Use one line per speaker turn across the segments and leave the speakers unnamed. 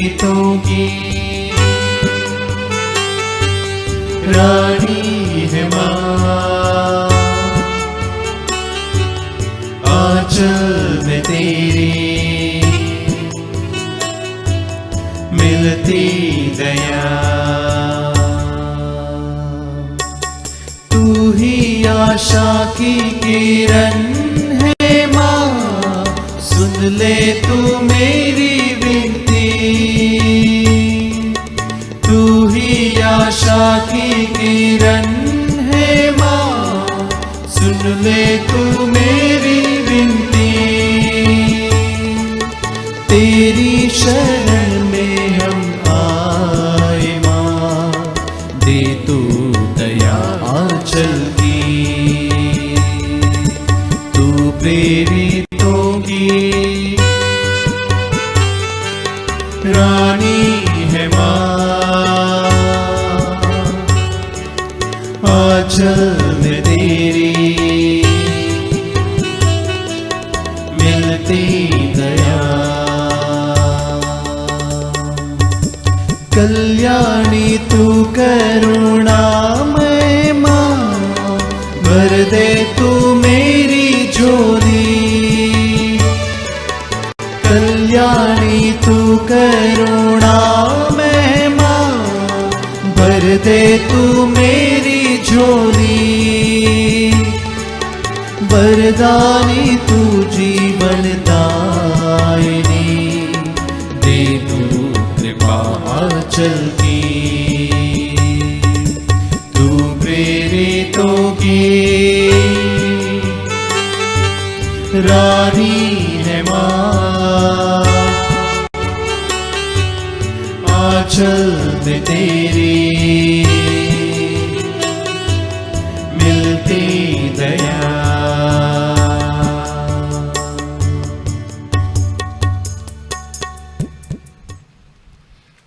प्रेरितों की रानी है माँ, आंचल में तेरे मिलती दया। तू ही आशा की किरण है माँ, सुन ले तू मेरी विनती। तू ही आशा की किरण है माँ, सुन ले तू मेरी विनती। तेरी शरण में हम आए माँ, दे तू दया आंचल की। तू प्रेरितों की रानी है माँ, आंचल में तेरी मिलती दया। कल्याणी तू करुणामय माँ, भर दे तू मेरी झोली। कल्याणी तू करुणामय माँ, भर दे तू मेरी झोली। वरदानी तू जीवन दायिनी, दे तू कृपा आंचल की। तू प्रेरितों की रानी है माँ, आंचल में तेरी मिलती दया।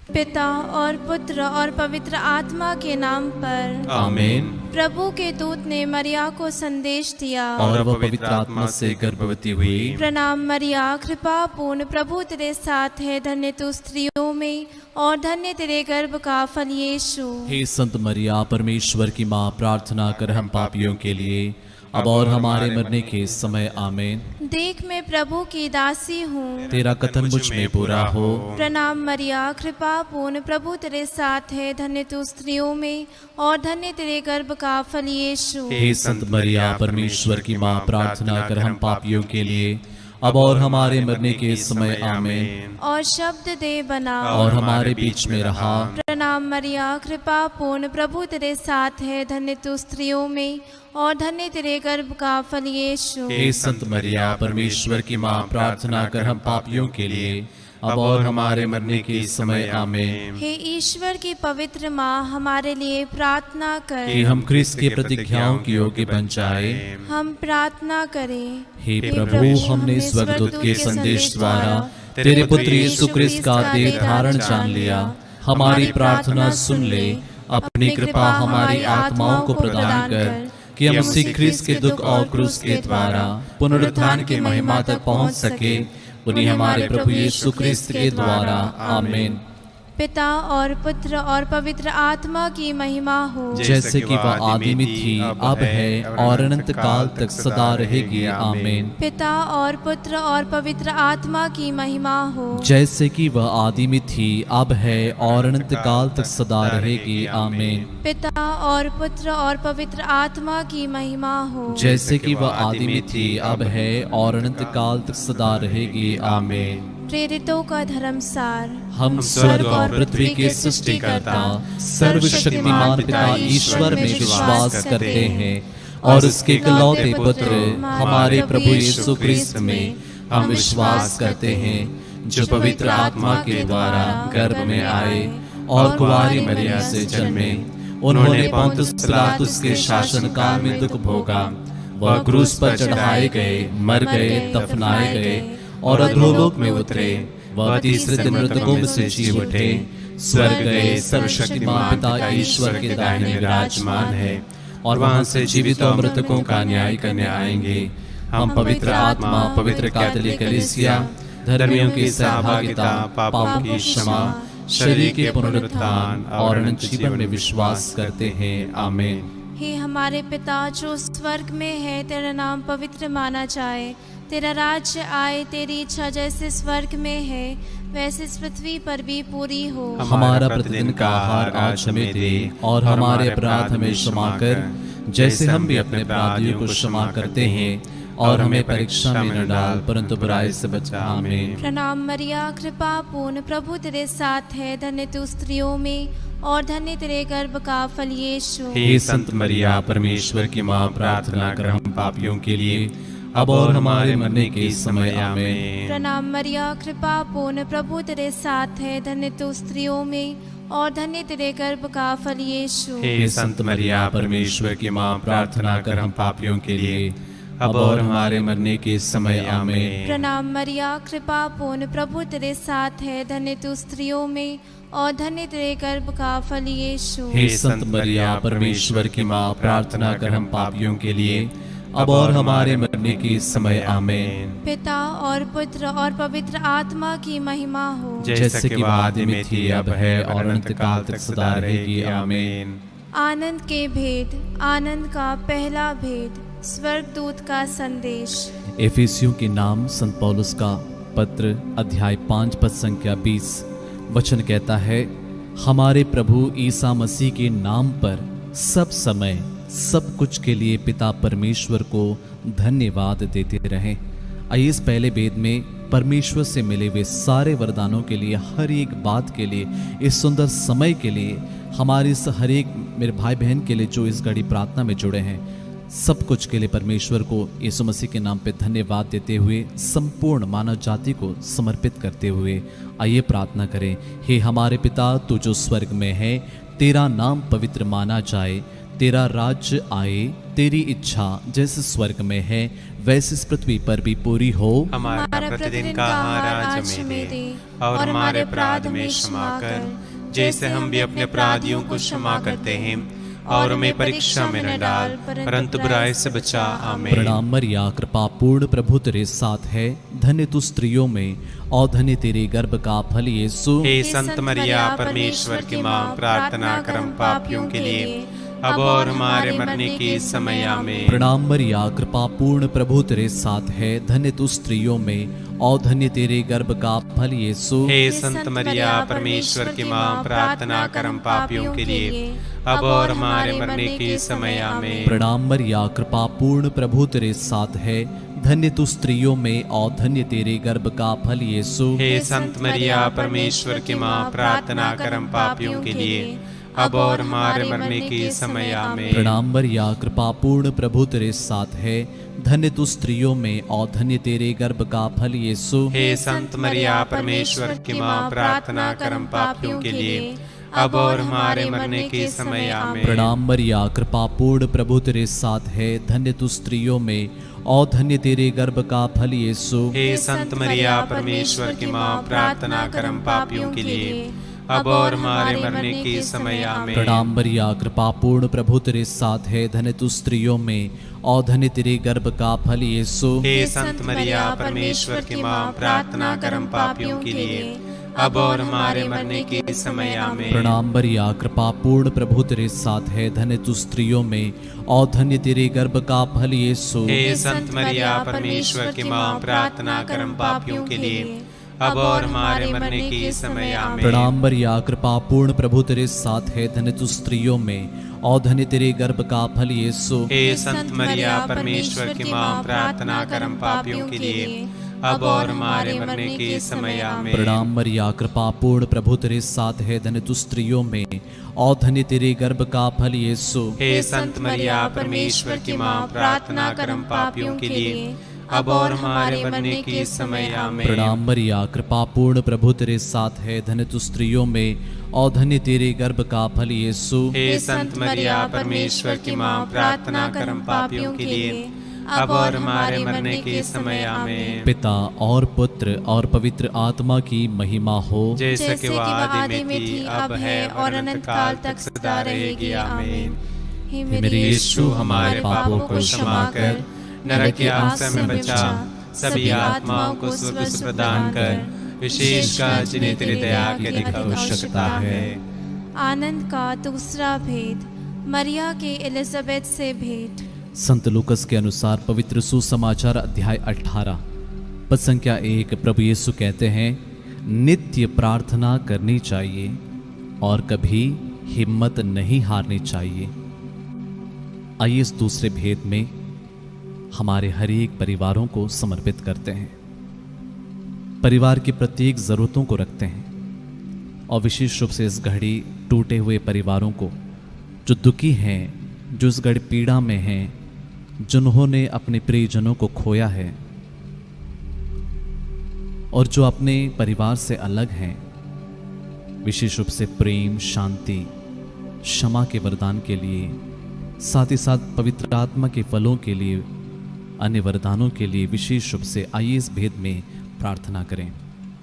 पिता और पुत्र और पवित्र आत्मा के नाम पर
आमीन।
प्रभु के दूत ने मरिया को संदेश दिया
और वह पवित्र आत्मा से गर्भवती हुई।
प्रणाम मरिया, कृपा पूर्ण, प्रभु तेरे साथ है, धन्य तू स्त्रियों में और धन्य तेरे गर्भ का फल यीशु।
हे संत मरिया, परमेश्वर की माँ, प्रार्थना कर हम पापियों के लिए अब और हमारे मरने के समय आमीन।
देख मैं प्रभु की दासी हूँ,
तेरा कथन मुझ में पूरा हो।
प्रणाम मरिया, कृपा पूर्ण, प्रभु तेरे साथ है, धन्य तू स्त्रियों में और धन्य तेरे गर्भ का फल यीशु।
हे संत मरिया, परमेश्वर की माँ, प्रार्थना कर हम पापियों के लिए अब और हमारे मरने के समय आमीन।
और शब्द दे बना
और हमारे बीच में रहा।
प्रणाम मरिया, कृपा पूर्ण, प्रभु तेरे साथ है, धन्य तू स्त्रियों में और धन्य तेरे गर्भ का फल यीशु।
हे संत मरिया, परमेश्वर की माँ, प्रार्थना कर हम पापियों के लिए अब और हमारे मरने के समय आमीन।
हे ईश्वर की पवित्र माँ, हमारे लिए प्रार्थना कर
कि हम क्रिस्त की प्रतिज्ञाओं की योग्य बन जाए।
हम प्रार्थना करें।
हे प्रभु, हमने स्वर्गदूत के संदेश द्वारा तेरे पुत्र यीशु क्रिस्त का देह धारण जान लिया। हमारी प्रार्थना सुन ले, अपनी कृपा हमारी आत्माओं को प्रदान कर कि हम उसी क्रिस्त के दुख और क्रूस के द्वारा पुनरुत्थान की महिमा तक पहुंच सके। उन्हीं हमारे प्रभु यीशु क्रिस्त के द्वारा आमीन।
पिता और पुत्र और पवित्र आत्मा की महिमा हो,
जैसे कि वह आदि में थी, अब है और अनंत काल तक सदा रहेगी आमीन।
पिता और पुत्र और पवित्र आत्मा की महिमा हो,
जैसे कि वह आदि में थी, अब है और अनंत काल तक सदा रहेगी आमीन।
पिता और पुत्र और पवित्र आत्मा की महिमा हो,
जैसे कि वह आदि में थी, अब है और अनंत काल तक सदा रहेगी आमीन।
प्रेरितों का धर्मसार।
हम स्वर्ग और पृथ्वी के सृष्टिकर्ता सर्वशक्तिमान पिता ईश्वर में विश्वास करते हैं और उसके इकलौते पुत्र हमारे प्रभु यीशु क्रिस्त में हम विश्वास करते हैं, जो पवित्र आत्मा के द्वारा गर्भ में आए और कुंवारी मरिया से जन्मे। उन्होंने पोंतुस पिलातुस के शासन काल में दुख भोगा, वह क्रूस पर चढ़ाए गए, मर गए, दफनाए गए और अधोलोक में उतरे। वह तीसरे दिन मृतकों में से जी उठे, स्वर्ग गए, सर्वशक्तिमान पिता ईश्वर के दाहिने विराजमान है और वहां से जीवित और मृतकों का न्याय करने आएंगे। हम पवित्र आत्मा, पवित्र कैथोलिक कलीसिया, धर्मियों की सहभागिता, पापों की क्षमा, शरीर के पुनरुत्थान और अनंत जीवन में विश्वास करते हैं। आमीन।
हे हमारे पिता जो स्वर्ग में है, तेरा नाम पवित्र माना जाए, तेरा राज्य आए, तेरी इच्छा जैसे स्वर्ग में है वैसे इस पृथ्वी पर भी पूरी हो।
हमारा प्रतिदिन का आहार आज हमें दे, और हमारे अपराध हमें क्षमा कर, जैसे हम भी अपने अपराधियों को क्षमा करते हैं, और हमें परीक्षा में न डाल, परंतु बुराई से बचा। आमीन।
प्रणाम मरिया, कृपा पूर्ण, प्रभु तेरे साथ है, धन्य तू स्त्रियों में और धन्य तेरे गर्भ का फल यीशु।
हे संत मरिया, परमेश्वर की माँ, प्रार्थना कर हम पापियों के लिए, अब और हमारे मरने के समय। आमीन।
प्रणाम मरिया, कृपा पूर्ण, प्रभु तेरे साथ है, धन्य तू स्त्रियों में और धन्य तेरे गर्भ का फल यीशु।
हे संत मरिया, परमेश्वर की माँ, प्रार्थना कर हम पापियों के लिए, अब और हमारे मरने के समय। आमीन।
प्रणाम मरिया, कृपा पूर्ण, प्रभु तेरे साथ है, धन्य तू स्त्रियों में और धन्य तेरे गर्भ का फल यीशु।
हे संत मरिया, परमेश्वर की माँ, प्रार्थना कर हम पापियों के लिए, अब और हमारे मरने के समय। आमीन।
पिता और पुत्र और पवित्र आत्मा की महिमा हो,
जैसे कि आदि में थी, अब है और अनंत काल तक सदा रहेगी। आमीन।
आनंद के भेद। आनंद का पहला भेद, स्वर्गदूत का संदेश।
एफेसियों के नाम संत पौलुस का पत्र, अध्याय 5 पद संख्या 20। वचन कहता है, हमारे प्रभु ईसा मसीह के नाम पर सब समय सब कुछ के लिए पिता परमेश्वर को धन्यवाद देते रहें। आइए इस पहले भेद में परमेश्वर से मिले हुए सारे वरदानों के लिए, हर एक बात के लिए, इस सुंदर समय के लिए, हमारे इस हर एक मेरे भाई बहन के लिए जो इस घड़ी प्रार्थना में जुड़े हैं, सब कुछ के लिए परमेश्वर को यीशु मसीह के नाम पे धन्यवाद देते हुए संपूर्ण मानव जाति को समर्पित करते हुए आइए प्रार्थना करें। हे हमारे पिता, तू जो स्वर्ग में है, तेरा नाम पवित्र माना जाए, तेरा राज्य आए, तेरी इच्छा जैसे स्वर्ग में है वैसे इस पृथ्वी पर भी पूरी हो।
हमारा प्रतिदिन का आहार आज हमें दे, और हमारे अपराध में क्षमा कर, जैसे हम भी अपने अपराधियों को क्षमा करते हैं, और हमें परीक्षा में न डाल, परंतु बुराई से बचा। आमीन।
प्रणाम मरिया, कृपा पूर्ण, प्रभु तेरे साथ है, धन्य तू स्त्रियों में और धन्य तेरे गर्भ का फल यीशु।
हे संत मरिया, परमेश्वर की माँ, प्रार्थना कर हम पापियों के लिए, अब और हमारे मरने के समय। आमीन।
प्रणाम मरिया, कृपा पूर्ण, प्रभु तेरे साथ है, धन्य तू स्त्रियों में और धन्य तेरे गर्भ का फल यीशु।
हे संत मरिया, परमेश्वर की माँ, प्रार्थना कर हम पापियों के लिए, अब और हमारे मरने के समय। आमीन।
प्रणाम मरिया, कृपा पूर्ण, प्रभु तेरे साथ है, धन्य तू स्त्रियों में और धन्य तेरे गर्भ का फल यीशु।
हे संत मरिया, परमेश्वर की माँ, प्रार्थना कर हम पापियों के लिए, अब और हमारे मरने के समय। आमीन।
प्रणाम मरिया, कृपा पूर्ण, प्रभु तेरे साथ है, धन्य तू स्त्रियों में और धन्य तेरे गर्भ का फल यीशु।
हे संत मरिया, परमेश्वर की माँ, प्रार्थना कर हम पापियों के लिए, अब और हमारे मरने के समय। आमीन।
प्रणाम मरिया, कृपा पूर्ण, प्रभु तेरे साथ है, धन्य तू स्त्रियों में और धन्य तेरे गर्भ का फल यीशु।
हे संत मरिया, परमेश्वर की माँ, प्रार्थना कर हम पापियों के लिए, अब और हमारे मरने के समय। आमीन।
प्रणाम मरिया, कृपा पूर्ण, प्रभु तेरे साथ है, धन्य तू स्त्रियों में और धन्य तेरे गर्भ का फल यीशु।
हे संत मरिया, परमेश्वर की माँ, प्रार्थना कर हम पापियों के लिए, अब और हमारे मरने के समय। आमीन।
प्रणाम मरिया, कृपा पूर्ण, प्रभु तेरे साथ है, धन्य तू स्त्रियों में और धन्य तेरे गर्भ का फल यीशु।
हे संत मरिया, परमेश्वर की माँ, प्रार्थना कर हम पापियों के लिए, अब और हमारे मरने के समय। आमीन।
प्रणाम मरिया, कृपा पूर्ण, प्रभु तेरे साथ है, धन्य तू स्त्रियों में और धन्य तेरे गर्भ का फल यीशु।
हे संत मरिया, परमेश्वर की माँ, प्रार्थना कर हम पापियों के लिए, अब और हमारे मरने के समय। आमीन।
प्रणाम मरिया, कृपा पूर्ण, प्रभु तेरे साथ है, धन्य तू स्त्रियों में और धन्य तेरे गर्भ का फल यीशु।
हे संत मरिया, परमेश्वर की माँ, प्रार्थना कर हम पापियों के लिए, अब और हमारे मरने के समय। आमीन।
प्रणाम मरिया, कृपा पूर्ण, प्रभु तेरे साथ है, धन्य तू स्त्रियों में और धन्य तेरे गर्भ का फल यीशु।
हे संत मरिया, परमेश्वर की माँ, प्रार्थना कर हम पापियों के लिए, अब और हमारे मरने के समय। आमीन।
पिता और पुत्र और पवित्र आत्मा की महिमा हो,
जैसे कि वो आदि में थी, अब है और अनंत काल तक सदा रहेगी। आमीन।
हे
मेरे यीशु,
हमारे पापों को क्षमा कर, नरक की आग से हमें बचा, सभी आत्माओं को स्वर्ग से प्रदान कर, विशेषकर जिन्हें तेरी दया की अधिक आवश्यकता है।
आनंद का दूसरा भेद, मरिया के एलिजाबेथ से भेंट।
संत लूकस के अनुसार पवित्र सुसमाचार अध्याय 18 पद संख्या 1, प्रभु यीशु कहते हैं, नित्य प्रार्थना करनी चाहिए और कभी हिम्मत नहीं हारनी चाहिए। आइए इस दूसरे भेद में हमारे हर एक परिवारों को समर्पित करते हैं, परिवार की प्रत्येक जरूरतों को रखते हैं और विशेष रूप से इस घड़ी टूटे हुए परिवारों को, जो दुखी हैं, जो इस घड़ी पीड़ा में हैं, जिन्होंने अपने प्रियजनों को खोया है और जो अपने परिवार से अलग हैं, विशेष रूप से प्रेम, शांति, क्षमा के वरदान के लिए, साथ ही साथ पवित्र आत्मा के फलों के लिए, अन्य वरदानों के लिए विशेष रूप से आइए इस भेद में प्रार्थना करें।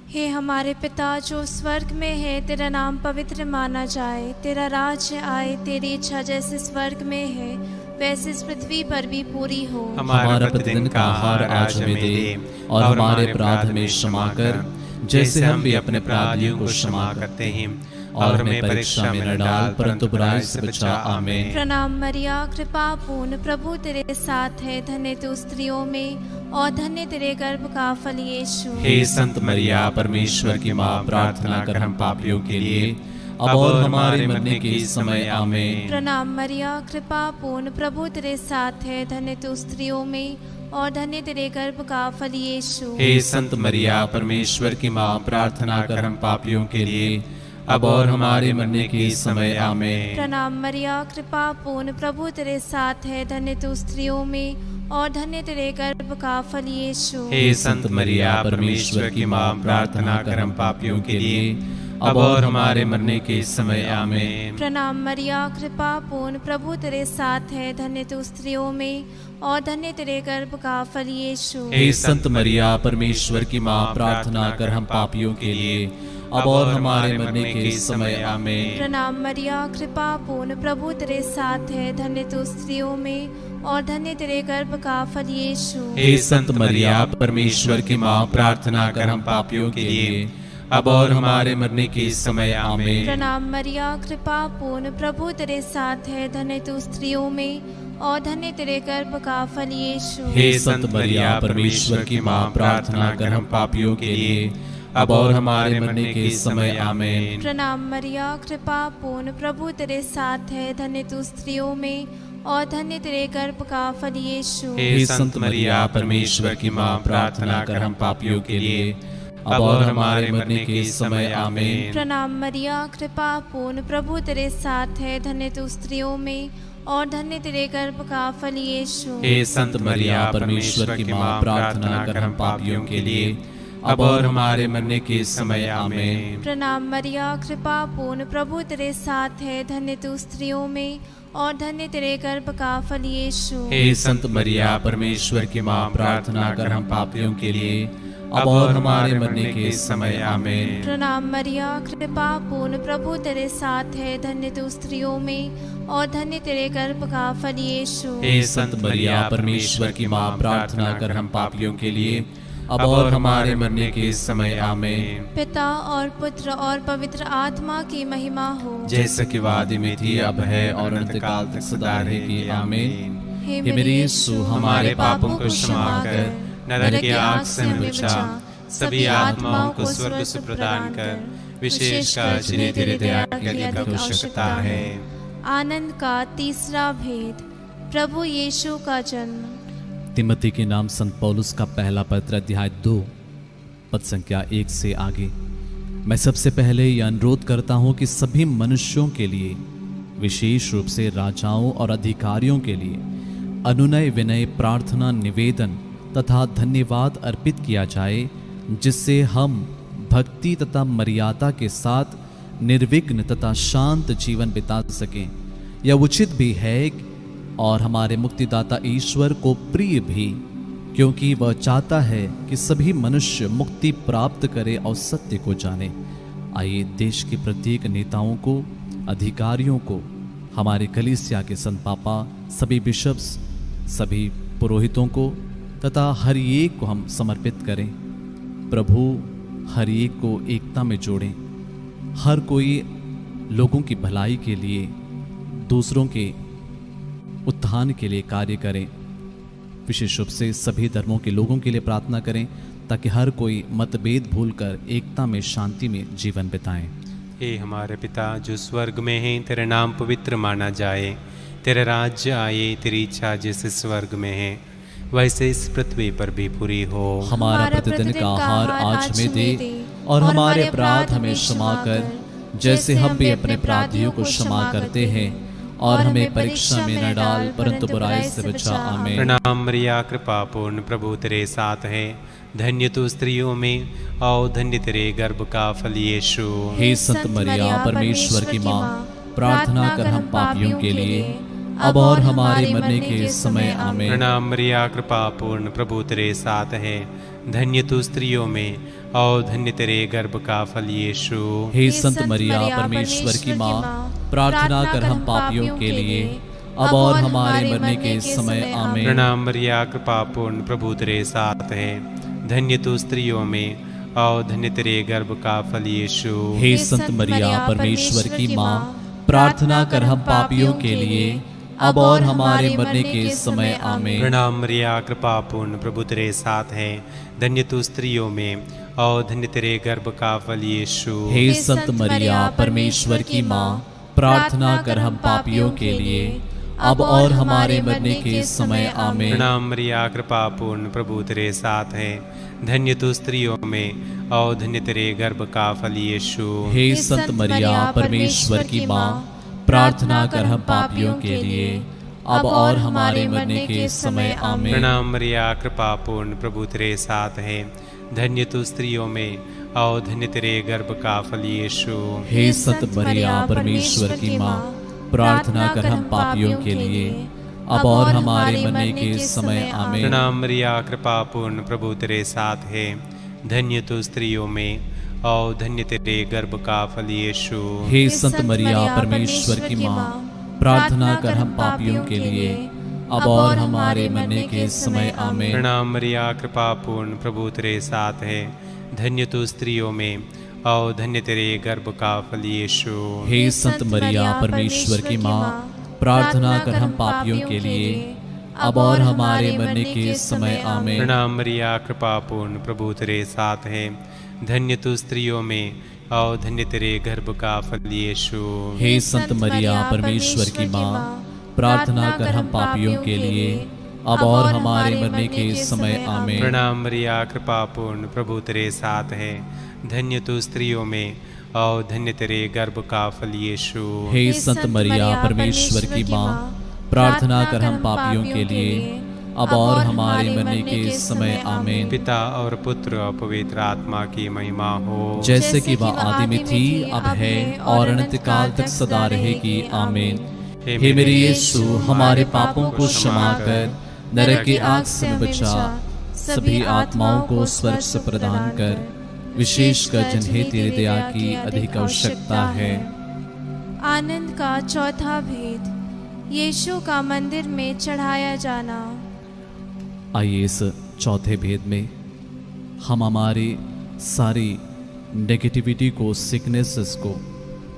हे हमारे पिता जो स्वर्ग में है, तेरा नाम पवित्र माना जाए, तेरा राज्य आए, तेरी इच्छा जैसे स्वर्ग में है वैसे इस पृथ्वी पर भी पूरी हो।
हमारा प्रतिदिन का आहार आज हमें दे और हमारे अपराध में क्षमा कर, जैसे हम भी अपने अपराधियों को क्षमा करते हैं, और हमें परीक्षा में न डाल परंतु बुराई से बचा। आमीन।
प्रणाम मरिया, कृपा पूर्ण, प्रभु तेरे साथ है, धन्य तू स्त्रियों में और धन्य तेरे गर्भ का फल यीशु।
हे संत मरिया, परमेश्वर की माँ, प्रार्थना कर हम पापियों के लिए अब और हमारे मरने के समय। आमीन।
प्रणाम मरिया, कृपा पूर्ण, प्रभु तेरे साथ है, धन्य तू स्त्रियों में और धन्य तेरे गर्भ का फल यीशु।
हे संत मरिया, परमेश्वर की माँ, प्रार्थना कर हम पापियों के लिए अब और हमारे मरने के समय। आमीन।
प्रणाम मरिया, कृपा पूर्ण, प्रभु तेरे साथ है, धन्य तू स्त्रियों में और धन्य तेरे गर्भ का फल यीशु।
हे संत मरिया, परमेश्वर की माँ, प्रार्थना कर हम पापियों के लिए अब और हमारे मरने के समय। आमीन।
प्रणाम मरिया, कृपा पूर्ण, प्रभु तेरे साथ है, धन्य तू स्त्रियों में और धन्य तेरे गर्भ का फल यीशु।
हे संत मरिया, परमेश्वर की माँ, प्रार्थना कर हम पापियों के लिए अब और हमारे मरने के समय। आमीन।
प्रणाम मरिया, कृपा पूर्ण, प्रभु तेरे साथ है, धन्य तू स्त्रियों में और धन्य तेरे गर्भ का फल यीशु।
हे संत मरिया, परमेश्वर की माँ, प्रार्थना कर हम पापियों के लिए अब और हमारे मरने के समय। आमीन।
प्रणाम मरिया, कृपा पूर्ण, प्रभु तेरे साथ है, धन्य तू स्त्रियों में और धन्य तेरे गर्भ का फल यीशु।
हे संत मरिया, परमेश्वर की माँ, प्रार्थना कर हम पापियों के लिए अब और हमारे मरने के समय। आमीन।
प्रणाम मरिया, कृपा पूर्ण, प्रभु तेरे साथ है, धन्य तू स्त्रियों में और धन्य तेरे गर्भ का फल यीशु।
हे संत मरिया, परमेश्वर की माँ, प्रार्थना कर हम पापियों के लिए अब और हमारे मरने के समय। आमीन।
प्रणाम मरिया, कृपा पूर्ण, प्रभु तेरे साथ है, धन्य तू स्त्रियों में और धन्य तेरे गर्भ का फल यीशु।
हे संत मरिया, परमेश्वर की माँ, प्रार्थना कर हम पापियों के लिए अब और हमारे मरने के समय। आमीन।
प्रणाम मरिया, कृपा पूर्ण, प्रभु तेरे साथ है, धन्य तू स्त्रियों में और धन्य तेरे गर्भ का फल यीशु।
हे संत मरिया, परमेश्वर की माँ, प्रार्थना कर हम पापियों के लिए अब और हमारे मरने के समय। आमीन।
प्रणाम मरिया, कृपा पूर्ण, प्रभु तेरे साथ है, धन्य तू स्त्रियों में और धन्य तेरे गर्भ का फल यीशु।
हे संत मरिया, परमेश्वर की माँ, प्रार्थना कर हम पापियों के लिए अब और हमारे मरने के समय। आमीन।
पिता और पुत्र और पवित्र आत्मा की महिमा हो,
जैसे कि वादी में थी, अब है और अनंतकाल तक सदा रहेगी। आमीन।
हे
मेरे यीशु,
हमारे पापों को क्षमा कर, नरक की आग से हमें बचा, सभी आत्माओं को स्वर्ग से प्रदान कर, विशेषकर जिन्हें तेरे दया की अधिक आवश्यकता है।
आनंद का तीसरा भेद, प्रभु यीशु का जन्म।
तिमोथी के नाम संत पौलुस का पहला पत्र अध्याय 2 पद संख्या 1 से आगे। मैं सबसे पहले यह अनुरोध करता हूं कि सभी मनुष्यों के लिए, विशेष रूप से राजाओं और अधिकारियों के लिए अनुनय, विनय, प्रार्थना, निवेदन तथा धन्यवाद अर्पित किया जाए, जिससे हम भक्ति तथा मर्यादा के साथ निर्विघ्न तथा शांत जीवन बिता सकें। यह उचित भी है और हमारे मुक्तिदाता ईश्वर को प्रिय भी, क्योंकि वह चाहता है कि सभी मनुष्य मुक्ति प्राप्त करें और सत्य को जाने। आइए देश के प्रत्येक नेताओं को, अधिकारियों को, हमारे कलीसिया के संत पापा, सभी बिशप्स, सभी पुरोहितों को, तथा हर एक को हम समर्पित करें। प्रभु हर एक को एकता में जोड़ें, हर कोई लोगों की भलाई के लिए, दूसरों के उत्थान के लिए कार्य करें। विशेष रूप से सभी धर्मों के लोगों के लिए प्रार्थना करें ताकि हर कोई मतभेद भूलकर एकता में, शांति में जीवन बिताएं।
हे हमारे पिता जो स्वर्ग में है, तेरा नाम पवित्र माना जाए, तेरा राज्य आए, तेरी इच्छा जैसे स्वर्ग में है वैसे इस पृथ्वी पर भी पूरी हो।
हमारा प्रतिदिन का आहार आज हमें दे और हमारे अपराध हमें क्षमा कर जैसे हम भी अपने अपराधियों को क्षमा करते हैं, और हमें परीक्षा में न डाल परंतु बुराई से बचा। आमीन।
प्रणाम मरिया, कृपा पूर्ण प्रभु तेरे साथ है, धन्य तू स्त्रियों में और धन्य तेरे गर्भ का फल यीशु।
हे संत मरिया परमेश्वर की माँ, प्रार्थना कर हम पापियों के लिए अब और हमारे मरने के समय। आमीन।
प्रणाम मरिया, कृपा पूर्ण प्रभु तेरे साथ है, धन्य तू स्त्रियों में और धन्य तेरे गर्भ का फल यीशु।
हे संत मरिया परमेश्वर की माँ, प्रार्थना कर हम पापियों के लिए अब और हमारे मरने के समय। आमीन।
प्रणाम मरिया, कृपा पूर्ण प्रभु तेरे साथ है, धन्य तू स्त्रियों में और धन्य तेरे गर्भ का फल यीशु।
हे संत मरिया परमेश्वर की माँ, प्रार्थना कर हम पापियों के लिए अब और हमारे मरने के समय। आमीन।
प्रणाम मरिया, कृपा पूर्ण प्रभु तेरे साथ है, धन्य तू स्त्रियों में और धन्य तेरे गर्भ का फल यीशु।
हे संत मरिया परमेश्वर की माँ, प्रार्थना कर हम पापियों के लिए अब और हमारे मरने के समय। आमीन।
प्रणाम मरिया, कृपा पूर्ण प्रभु तेरे साथ है, धन्य तू स्त्रियों में और धन्य तेरे गर्भ का फल यीशु।
हे संत मरिया परमेश्वर की माँ, प्रार्थना कर हम पापियों के लिए अब और हमारे मरने के समय। आमीन।
प्रणाम मरिया, कृपा पूर्ण प्रभु तेरे साथ है, धन्य तू स्त्रियों में और धन्य तेरे गर्भ का फल यीशु।
हे संत मरिया परमेश्वर की माँ, प्रार्थना कर हम पापियों के लिए अब और हमारे मरने के समय। आमीन।
प्रणाम मरिया, कृपा पूर्ण प्रभु तेरे साथ है, धन्य तू स्त्रियों में और धन्य तेरे गर्भ का फल यीशु।
हे संत मरिया परमेश्वर की माँ, प्रार्थना कर हम पापियों के लिए अब और हमारे मरने के समय। आमीन।
प्रणाम मरिया, कृपा पूर्ण प्रभु तेरे साथ है, धन्य तू स्त्रियों में और धन्य तेरे गर्भ का फल यीशु।
हे संत मरिया परमेश्वर की माँ, प्रार्थना कर हम पापियों के लिए अब और हमारे मरने के समय। आमीन।
प्रणाम मरिया, कृपा पूर्ण प्रभु तेरे साथ है, धन्य तू स्त्रियों में और धन्य तेरे गर्भ का फल यीशु।
हे संत मरिया परमेश्वर की माँ, प्रार्थना कर हम पापियों के लिए अब और हमारे मरने के समय। आमीन।
प्रणाम मरिया, कृपा पूर्ण प्रभु तेरे साथ है, धन्य तू स्त्रियों में और धन्य तेरे गर्भ का फल यीशु।
हे संत मरिया परमेश्वर की माँ, प्रार्थना कर हम पापियों के लिए अब और हमारे मरने के समय। आमीन।
पिता और पुत्र और पवित्र आत्मा की महिमा हो,
जैसे कि वह आदि में थी, अब है और अनंत काल तक सदा रहेगी। आमीन। हे मेरे यीशु, हमारे पापों को क्षमा कर, नरक की आग से बचा, सभी आत्माओं को स्वर्ग से प्रदान कर, विशेषकर जिन्हें तेरी दया की अधिक आवश्यकता है।
आनंद का चौथा भेद, यीशु का मंदिर में चढ़ाया जाना।
आइए इस चौथे भेद में हम हमारी सारी नेगेटिविटी को, सिकनेसेस को,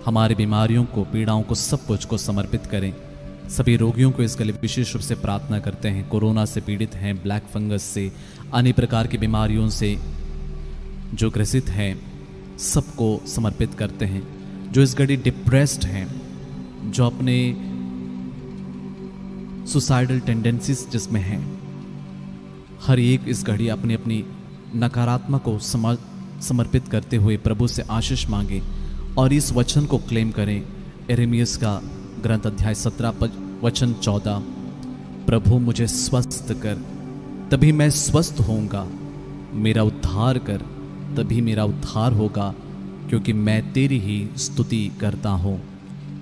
हमारी बीमारियों को, पीड़ाओं को, सब कुछ को समर्पित करें। सभी रोगियों को इसके लिए विशेष रूप से प्रार्थना करते हैं। कोरोना से पीड़ित हैं, ब्लैक फंगस से, अन्य प्रकार की बीमारियों से जो ग्रसित हैं, सबको समर्पित करते हैं। जो इस घड़ी डिप्रेस्ड हैं, जो अपने सुसाइडल टेंडेंसीज जिसमें हैं, हर एक इस घड़ी अपनी अपनी नकारात्मक को समर्पित करते हुए प्रभु से आशीष मांगे और इस वचन को क्लेम करें। यिर्मयाह का ग्रंथ अध्याय 17 वचन 14, प्रभु मुझे स्वस्थ कर तभी मैं स्वस्थ होऊंगा, मेरा उद्धार कर तभी मेरा उद्धार होगा, क्योंकि मैं तेरी ही स्तुति करता हूँ।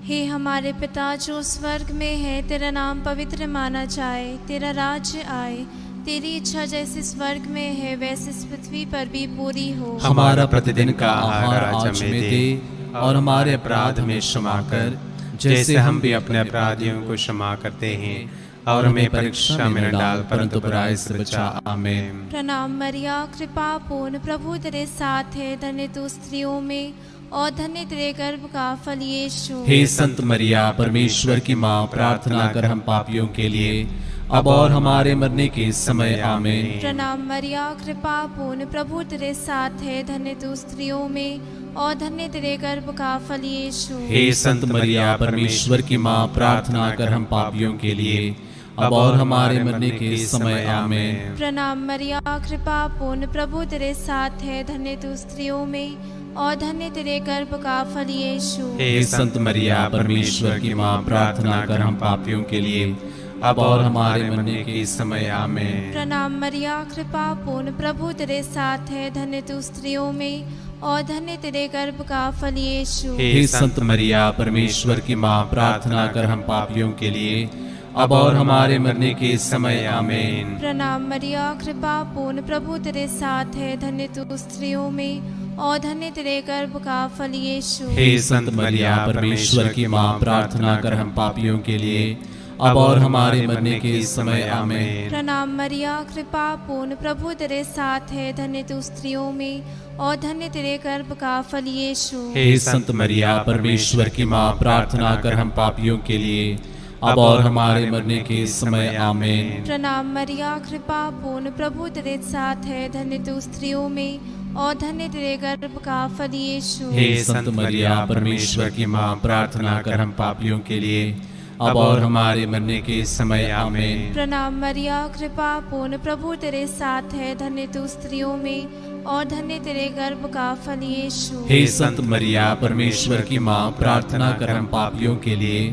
हे हमारे पिता जो स्वर्ग में है, तेरा नाम पवित्र माना जाए, तेरा राज्य आए, तेरी इच्छा जैसे स्वर्ग में है वैसे इस पृथ्वी पर भी पूरी हो।
हमारा प्रतिदिन का आहार आज हमें दे और हमारे अपराध में क्षमा कर जैसे हम भी अपने अपराधियों को क्षमा करते हैं, और हमें परीक्षा में न डाल परंतु बुराई से बचा। आमीन।
प्रणाम मरिया, कृपा पूर्ण, प्रभु तेरे साथ है, धन्य तू स्त्रियों में और धन्य तेरे गर्भ का फल यीशु।
हे संत मरिया, परमेश्वर की माँ, प्रार्थना कर हम पापियों के लिए अब और हमारे मरने के समय। आमीन।
प्रणाम मरिया, कृपा पूर्ण, प्रभु तेरे साथ है, धन्य तू स्त्रियों में और धन्य तेरे गर्भ का फल यीशु।
हे संत मरिया, परमेश्वर की माँ, प्रार्थना कर हम पापियों के लिए अब और हमारे मरने के समय। आमीन।
प्रणाम मरिया, कृपा पूर्ण, प्रभु तेरे साथ है, धन्य तू स्त्रियों में और धन्य तेरे गर्भ का फल यीशु।
हे संत मरिया, परमेश्वर की माँ, प्रार्थना कर हम पापियों के लिए अब और हमारे मरने के समय। आमीन।
प्रणाम मरिया, कृपा पूर्ण, प्रभु तेरे साथ है, धन्य तू स्त्रियों में और धन्य तेरे गर्भ का फल यीशु।
हे संत मरिया, परमेश्वर की माँ, प्रार्थना कर हम पापियों के लिए अब और हमारे मरने के समय। आमीन।
प्रणाम मरिया, कृपा पूर्ण, प्रभु तेरे साथ है, धन्य तू स्त्रियों में और धन्य तेरे गर्भ का फल यीशु।
हे संत मरिया, परमेश्वर की माँ, प्रार्थना कर हम पापियों के लिए अब और हमारे मरने के समय। आमीन।
प्रणाम मरिया, कृपा पूर्ण, प्रभु तेरे साथ है, धन्य तू स्त्रियों में और धन्य तेरे गर्भ का फल यीशु।
हे संत मरिया, परमेश्वर की माँ, प्रार्थना कर हम पापियों के लिए अब और हमारे मरने के समय। आमीन।
प्रणाम मरिया, कृपा पूर्ण, प्रभु तेरे साथ है, धन्य तू स्त्रियों में और धन्य तेरे गर्भ का फल यीशु।
हे संत मरिया, परमेश्वर की माँ, प्रार्थना कर हम पापियों के लिए अब और हमारे मरने के समय। आमीन।
प्रणाम मरिया, कृपा पूर्ण, प्रभु तेरे साथ है, धन्य तू स्त्रियों में और धन्य तेरे गर्भ का फल यीशु।
हे संत मरिया, परमेश्वर की माँ, प्रार्थना कर हम पापियों के लिए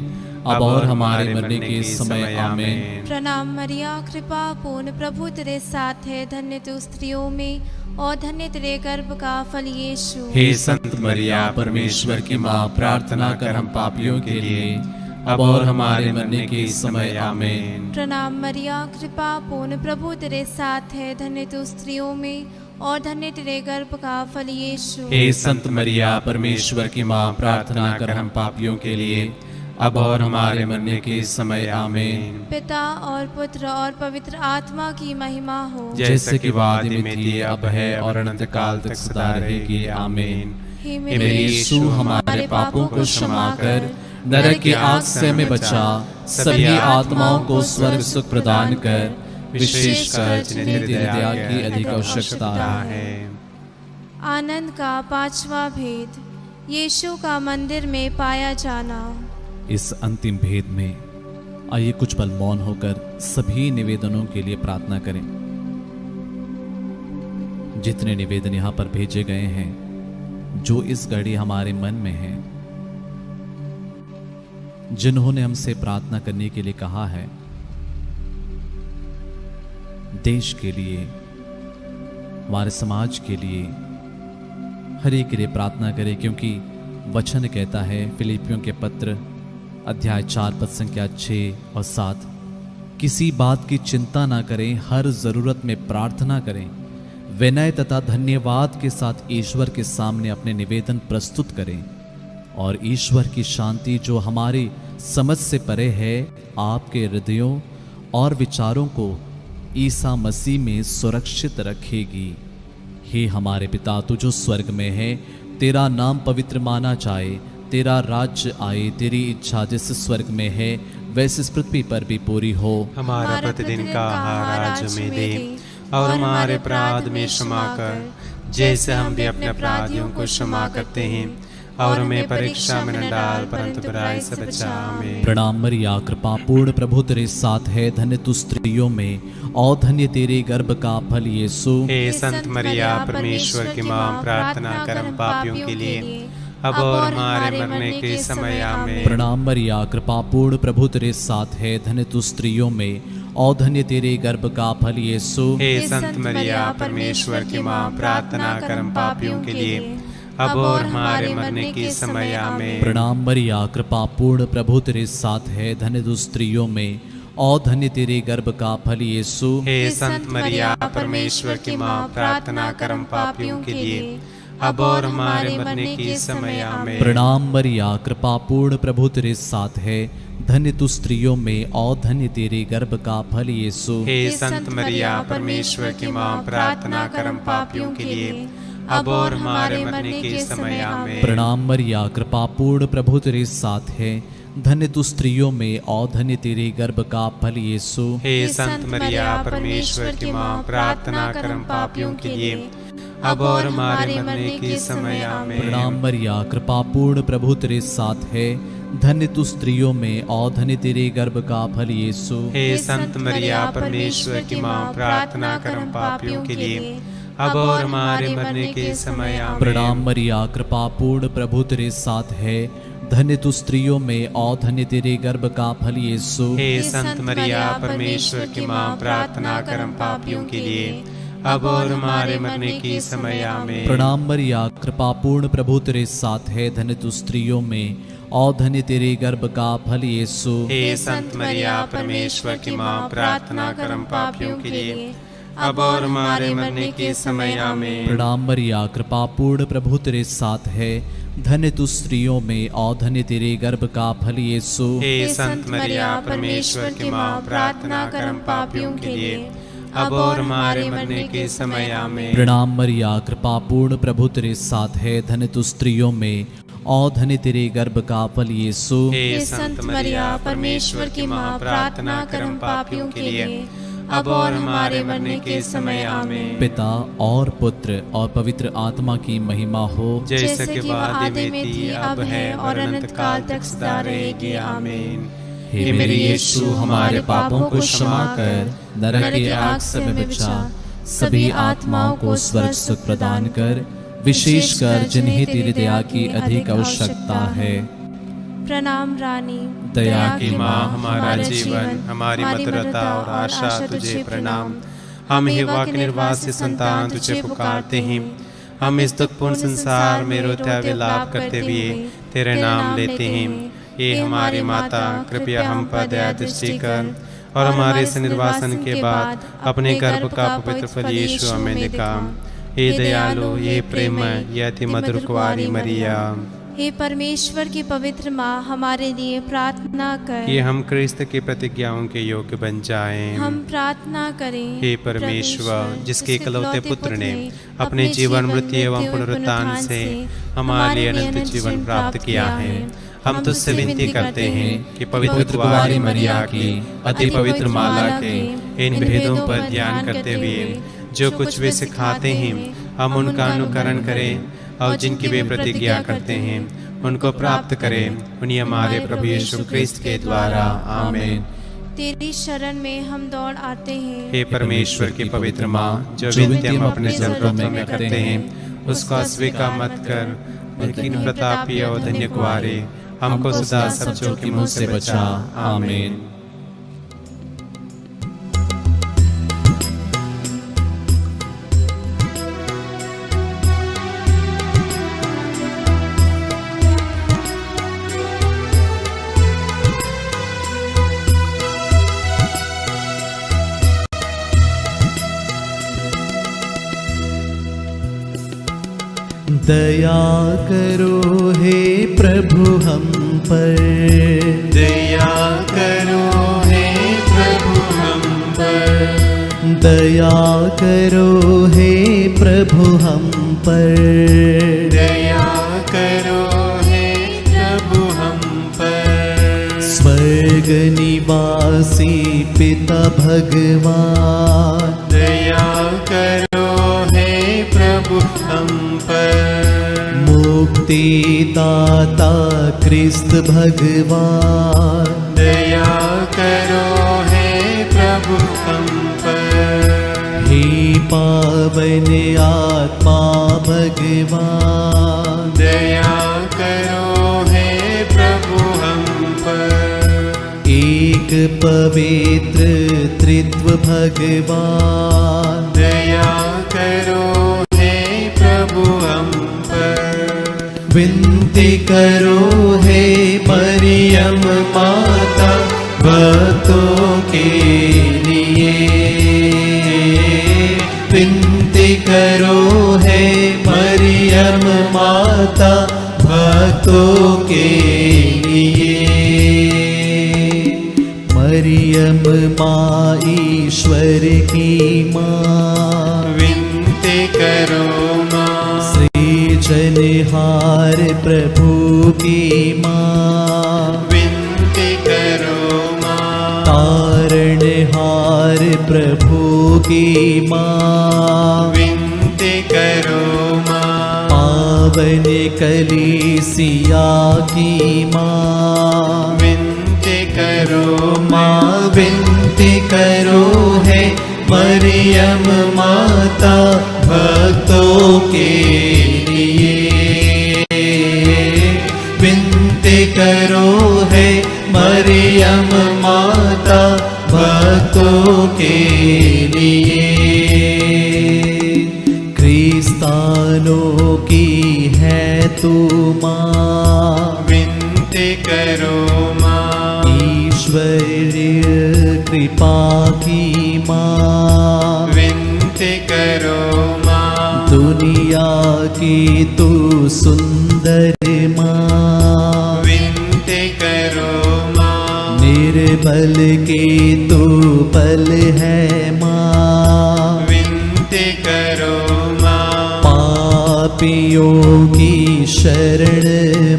अब और हमारे मरने के समय। आमीन।
प्रणाम मरिया, कृपा पूर्ण, प्रभु तेरे साथ है, धन्य तू स्त्रियों में और धन्य तेरे गर्भ का फल यीशु।
हे संत मरिया, परमेश्वर की माँ, प्रार्थना कर हम पापियों के लिए अब और हमारे मरने के समय। आमीन।
प्रणाम मरिया, कृपा पूर्ण, प्रभु तेरे साथ है, धन्य तू स्त्रियों में और धन्य तेरे गर्भ का फल यीशु।
हे संत मरिया, परमेश्वर की माँ, प्रार्थना कर हम पापियों के लिए अब और हमारे मरने के समय। आमीन।
पिता और पुत्र और पवित्र आत्मा की महिमा हो,
जैसे कि वादी में थी, अब है और अनंत काल तक सदा रहेगी। आमीन।
हे
मेरे यीशु, हमारे पापों को क्षमा कर नरक की आग से हमें बचा, सभी आत्माओं को स्वर्ग सुख प्रदान कर, विशेषकर जिन्हें तेरी दया की अधिक आवश्यकता है।
आनंद का पांचवा भेद, यीशु का मंदिर में पाया जाना।
इस अंतिम भेद में आइए कुछ पल मौन होकर सभी निवेदनों के लिए प्रार्थना करें। जितने निवेदन यहाँ पर भेजे गए हैं, जो इस घड़ी हमारे मन में हैं, जिन्होंने हमसे प्रार्थना करने के लिए कहा है, देश के लिए, हमारे समाज के लिए, हर एक के लिए प्रार्थना करें, क्योंकि वचन कहता है फिलिपियों के पत्र अध्याय 4 पद संख्या 6 और 7, किसी बात की चिंता ना करें, हर जरूरत में प्रार्थना करें, विनय तथा धन्यवाद के साथ ईश्वर के सामने अपने निवेदन प्रस्तुत करें, और ईश्वर की शांति जो हमारी समझ से परे है, आपके हृदयों और विचारों को ईसा मसीह में सुरक्षित रखेगी। हे हमारे पिता, तू जो स्वर्ग में है, तेरा नाम पवित्र माना जाए, तेरा राज्य आए, तेरी इच्छा जैसे स्वर्ग में है वैसे इस पृथ्वी पर भी पूरी हो।
हमारा प्रतिदिन का आहार आज हमें दे और हमारे अपराध में क्षमा कर, जैसे हम भी अपने अपराधियों को क्षमा करते हैं, और हमें परीक्षा में न डाल परंतु बुराई से बचा। आमीन।
प्रणाम मरिया, कृपा पूर्ण, प्रभु तेरे साथ है, धन्य तू स्त्रियों में और धन्य तेरे गर्भ का फल यीशु।
हे संत मरिया, परमेश्वर की माँ, प्रार्थना कर हम पापियों के लिए अब और हमारे मरने के समय। आमीन।
प्रणाम मरिया, कृपा पूर्ण, प्रभु तेरे साथ है, धन्य तू स्त्रियों में और धन्य तेरे गर्भ का फल यीशु।
हे संत मरिया, परमेश्वर की माँ, प्रार्थना कर हम पापियों के लिए अब और हमारे मरने के समय। आमीन।
प्रणाम मरिया, कृपा पूर्ण, प्रभु तेरे साथ है, धन्य तू स्त्रियों में और धन्य तेरे गर्भ का फल यीशु।
हे संत मरिया, परमेश्वर की माँ, प्रार्थना कर हम पापियों के लिए अब और हमारे मरने के समय आमीन।
प्रणाम मरिया, कृपा पूर्ण, प्रभु तेरे साथ है। धन्य तू स्त्रियों में और धन्य तेरे गर्भ का फल यीशु।
हे संत मरिया, परमेश्वर की माँ, प्रार्थना कर हम पापियों के लिए, अब और हमारे मरने के समय आमीन।
प्रणाम मरिया, कृपा पूर्ण, प्रभु तेरे साथ है। धन्य तू स्त्रियों में और धन्य तेरे गर्भ का फल यीशु।
हे संत मरिया, परमेश्वर की माँ, प्रार्थना कर हम पापियों के लिए, अब और हमारे मरने के समय आमीन।
प्रणाम मरिया, कृपा पूर्ण, प्रभु तेरे साथ है। धन्य तू स्त्रियों में और धन्य तेरे गर्भ का फल यीशु।
हे संत मरिया, परमेश्वर की माँ, प्रार्थना कर हम पापियों के लिए, अब और हमारे मरने के समय आमीन।
प्रणाम मरिया, कृपा पूर्ण, प्रभु तेरे साथ है। धन्य तू स्त्रियों में और धन्य तेरे गर्भ का फल यीशु।
हे संत मरिया, परमेश्वर की माँ, प्रार्थना कर हम पापियों के लिए, अब और हमारे मरने के समय आमीन।
प्रणाम मरिया, कृपा पूर्ण, प्रभु तेरे साथ है। धन्य तू स्त्रियों में और धन्य तेरे गर्भ का फल यीशु।
हे संत मरिया, परमेश्वर की माँ, प्रार्थना कर हम पापियों के लिए, अब और हमारे मरने के समय आमीन।
प्रणाम मरिया, कृपा पूर्ण, प्रभु तेरे साथ है। धन्य तू स्त्रियों में और धन्य तेरे गर्भ का फल यीशु।
हे संत मरिया, परमेश्वर की माँ, प्रार्थना कर हम पापियों के लिए, अब और हमारे मरने के समय आमीन।
प्रणाम मरिया, कृपा पूर्ण, प्रभु तेरे साथ है। धन्य तू स्त्रियों में और धन्य तेरे गर्भ का फल यीशु।
हे संत मरिया, परमेश्वर की माँ, प्रार्थना कर हम पापियों के लिए, अब और हमारे मरने के समय आमीन।
पिता और पुत्र और पवित्र आत्मा की महिमा हो,
जैसे कि आदि में थी, अब है और अनंत काल तक सदा रहेगी आमीन।
हे मेरे यीशु, हमारे पापों को क्षमा कर, नरक की आग से हमें बचा, सभी आत्माओं को स्वर्ग सुख प्रदान कर, विशेषकर जिन्हें तेरी दया की अधिक आवश्यकता है।
प्रणाम रानी,
दया
की माँ, हमारा जीवन, हमारी मधुरता और आशा तुझे प्रणाम। हम हेवा के निर्वासी संतान तुझे पुकारते हैं। हम इस दुखपूर्ण संसार में रोते विलाप करते हुए तेरे नाम लेते हैं। ये हमारी माता, कृपया हम पर दया दृष्टि कर और हमारे इस निर्वासन के बाद अपने गर्भ का पवित्र फल यीशु हमें दिखा। हे दयालु, ये प्रेम, ये अति मधुर कुंवारी मरिया,
हे परमेश्वर की पवित्र माँ, हमारे लिए प्रार्थना कर।
ये हम क्रिस्त की प्रतिज्ञाओं के योग्य बन जाएं।
हम प्रार्थना करें।
हे परमेश्वर, जिसके इकलौते पुत्र ने अपने जीवन, मृत्यु एवं पुनरुत्थान से हमारे लिए अनंत जीवन प्राप्त किया है, हम तुझसे विनती करते हैं कि पवित्र कुंवारी मरिया की अति पवित्र माला के इन भेदों पर ध्यान करते हुए जो कुछ वे सिखाते हैं, हम उनका अनुकरण करें और जिनकी वे प्रतिज्ञा करते हैं उनको प्राप्त करें, उन्हीं हमारे प्रभु यीशु क्रिस्त के द्वारा। आमीन।
तेरी शरण में हम दौड़ आते हैं।
हे परमेश्वर की पवित्र माँ, जो विनती हम अपने जरूरतों में करते हैं उसको अस्वीकार मत कर, लेकिन प्रतापी और धन्य कुंवारे हमको सदा सब जोखिमों से बचा। आमीन।
दया करो हे प्रभु हम पर,
दया करो हे प्रभु हम पर,
दया करो हे प्रभु हम पर,
दया करो हे प्रभु हम पर।
स्वर्ग निवासी पिता भगवान,
दया करो हे प्रभु हम पर।
मुक्ति दाता क्रिस्त भगवान,
दया करो हे प्रभु हम पर।
हे पावन आत्मा भगवान,
दया करो हे प्रभु हम पर।
एक पवित्र त्रित्व भगवान,
दया करो हे प्रभु हम पर।
विनती करो हे मरियम माता भक्तों के लिए, विनती करो हे मरियम माता भक्तों के लिए। मरियम माँ ईश्वर की माँ,
विनती करो माँ।
सृजनहार प्रभु की माँ,
विनती करो माँ।
तारणहार प्रभु की माँ,
विनती करो माँ।
पावन कलीसिया की माँ,
विनती करो
माँ विनती करो है मरियम माता भक्तों के लिए। विनती करो है मरियम माता भक्तों के लिए। क्रिस्तानों की है तू माँ,
विनती करो माँ।
ईश्वरीय कृपा की माँ,
विनती करो माँ।
दुनिया की तू सुंदर माँ,
विनती करो माँ।
निर्बल की तू बल है माँ,
विनती करो माँ।
पापियों की शरण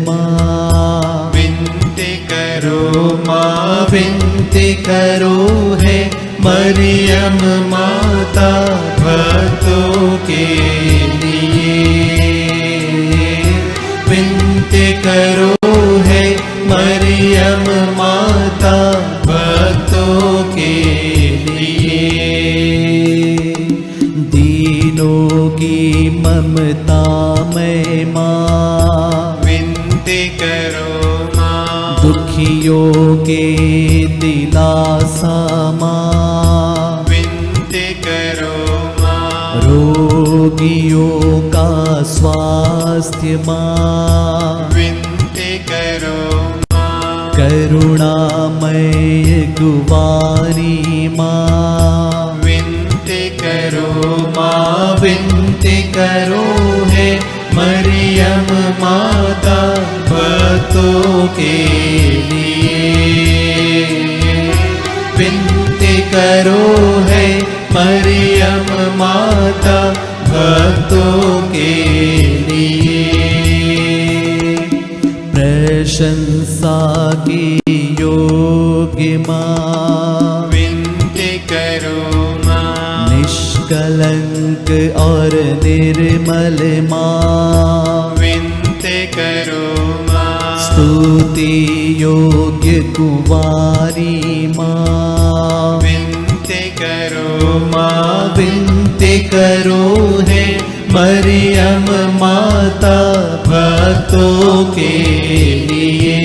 माँ,
विनती करो
माँ विनती करो है मरियम माता भक्तों के लिए। विनती करो है मरियम माता भक्तों के लिए। दीनों की ममता में माँ,
विनती करो माँ।
दुखियों के दिलासा माँ,
विनती करो माँ।
रोगियों का स्वास्थ्य माँ,
विनती करो माँ।
करुणामय गुवारी माँ,
विनती करो
माँ विनती करो है मरियम माता भक्तों के लिए। विनती करो है मरियम माता भक्तों के लिए। प्रशंसा की योग्य माँ,
विनती करो माँ।
निष्कलंक और निर्मल माँ,
विनती करो माँ।
स्तुति योग्य कुंवारी माँ,
विनती करो
माँ विनती करो है मरियम माता भक्तों के लिए।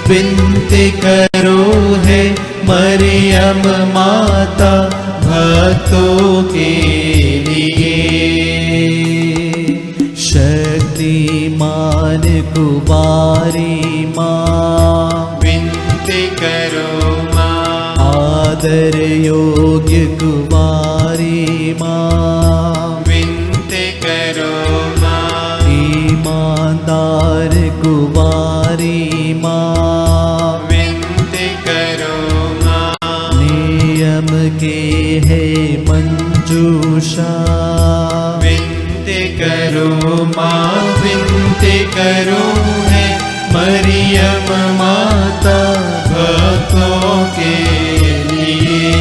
विनती करो है मरियम माता भक्तों के लिए। शक्तिमान कुवारी माँ,
विनती करो माँ।
आदर योग्य कुवारी माँ,
विनती करो माँ।
ईमानदार कुवारी माँ,
विनती करो माँ।
नियम के है मंजूषा,
विनती करो माँ। विनती करो है मरियम माता भक्तों के लिए।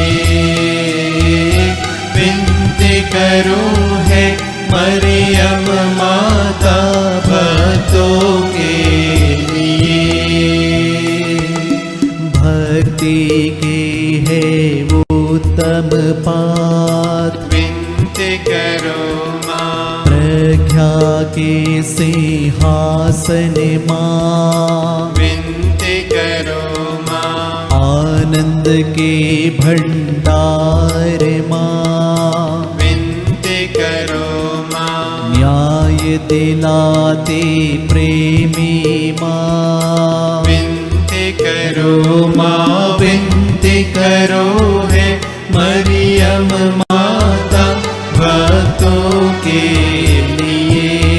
विनती करो है मरियम माता भक्तों के लिए। भक्ति की है वो उत्तम पात, विनती करो माँ।
प्रज्ञा के सिंहासन माँ,
विनती करो माँ।
आनंद के भंडार माँ,
विनती करो माँ।
न्याय दिलाते प्रेमी माँ,
विनती करो
माँ विनती करो है मरियम माता भक्तों के लिए।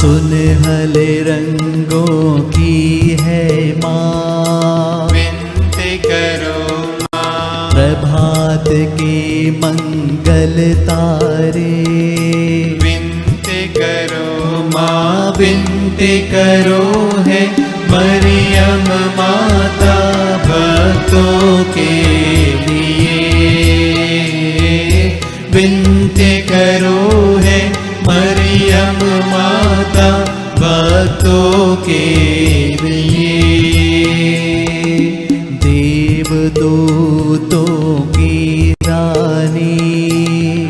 सुनहले रंगों की है माँ,
विनती करो माँ।
प्रभात के मंगल तारे,
विनती करो
माँ विनती करो है मरियम माता भक्तों के लिए। विनती करो है मरियम माता भक्तों के लिए। देवदूतों की रानी,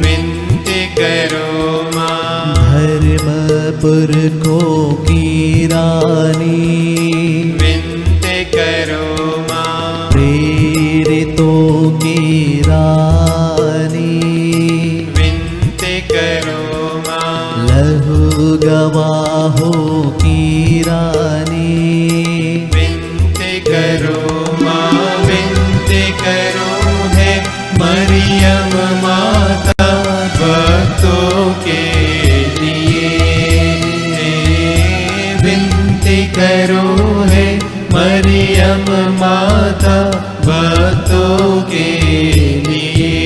विनती करो माँ।
धर्म पुरखों की रानी,
विनती करो माँ।
प्रेरितों की रानी,
विनती करो माँ।
लहू गवाहों की रानी,
विनती करो माँ। विनती करो है मरियम माता भक्तों के लिए। विनती करो है मरियम माता भक्तों के लिए।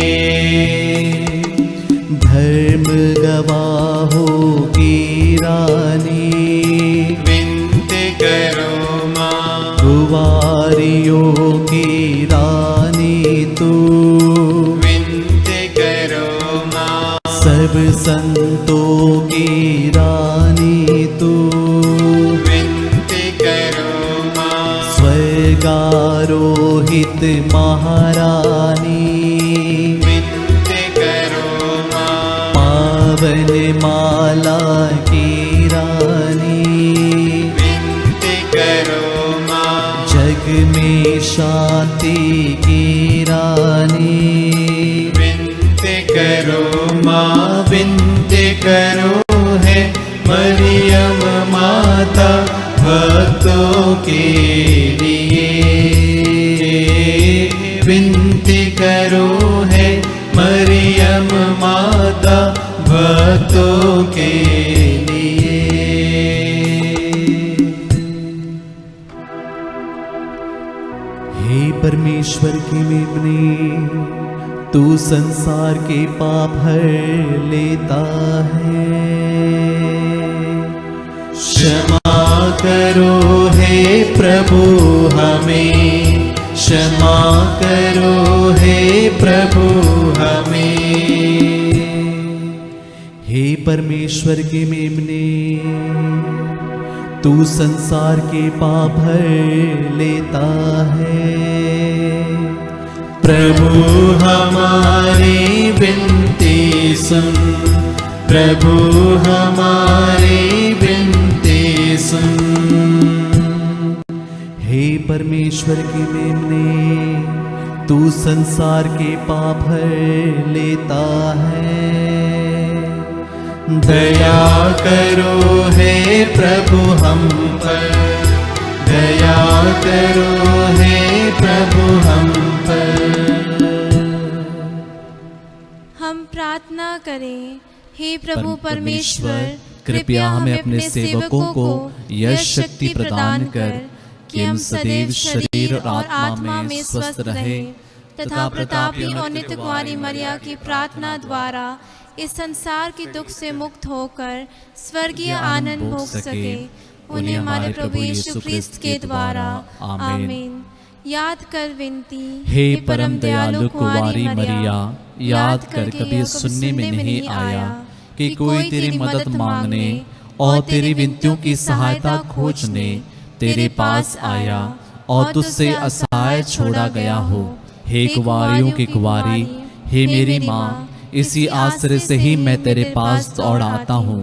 धर्म गवाहों की रानी, विनती करो माँ।
कुंवारियों की रानी तू,
विनती करो माँ।
सब संतों की रानी तू,
विनती करो माँ।
स्वर्गारोहित महारानी,
विनती करो माँ।
पावन माला की रानी,
विनती करो माँ।
जग में शांति की रानी,
विनती करो माँ।
विनती करो है मरियम माता भक्तों के लिए। विनती करो है मरियम माता भक्तों के लिए। हे परमेश्वर की मेमने, तू संसार के पाप हर लेता है। क्षमा करो हे प्रभु हमें, क्षमा करो हे प्रभु हमें। हे परमेश्वर के मेमने, तू संसार के पाप हर लेता है। प्रभु हमारी विनती सुन, प्रभु हमारी विनती सुन। हे परमेश्वर की मेमने, तू संसार के पाप हर लेता है। दया करो हे प्रभु हम पर, दया करो हे प्रभु हम पर।
हम प्रार्थना करें। हे प्रभु परमेश्वर,
कृपया हमें अपने सेवकों को यह शक्ति प्रदान कर कि हम सदैव शरीर और आत्मा में स्वस्थ रहे
तथा प्रतापी और नित्य कुमारी मरिया की प्रार्थना द्वारा इस संसार के दुख से मुक्त होकर स्वर्गीय आनंद भोग सके। उन्हें हमारे प्रभु यीशु ख्रिस्त के द्वारा आमीन। याद कर विनती।
हे परम दयालु कुंवारी मरिया, याद कर कभी सुनने में नहीं आया कि कोई तेरी मदद मांगने और तेरी विनतियों की सहायता खोजने तेरे पास आया और तुझसे असहाय छोड़ा गया हो। हे कुंवारियों की कुंवारी, हे मेरी माँ, इसी आश्रय से ही मैं तेरे पास दौड़ आता हूँ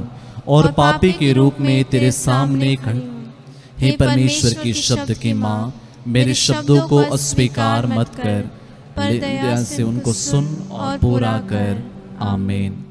और पापी के रूप में तेरे सामने खड़ी। हे परमेश्वर की शब्द की माँ, मेरे शब्दों को अस्वीकार मत कर, दया से उनको सुन और पूरा कर। आमीन।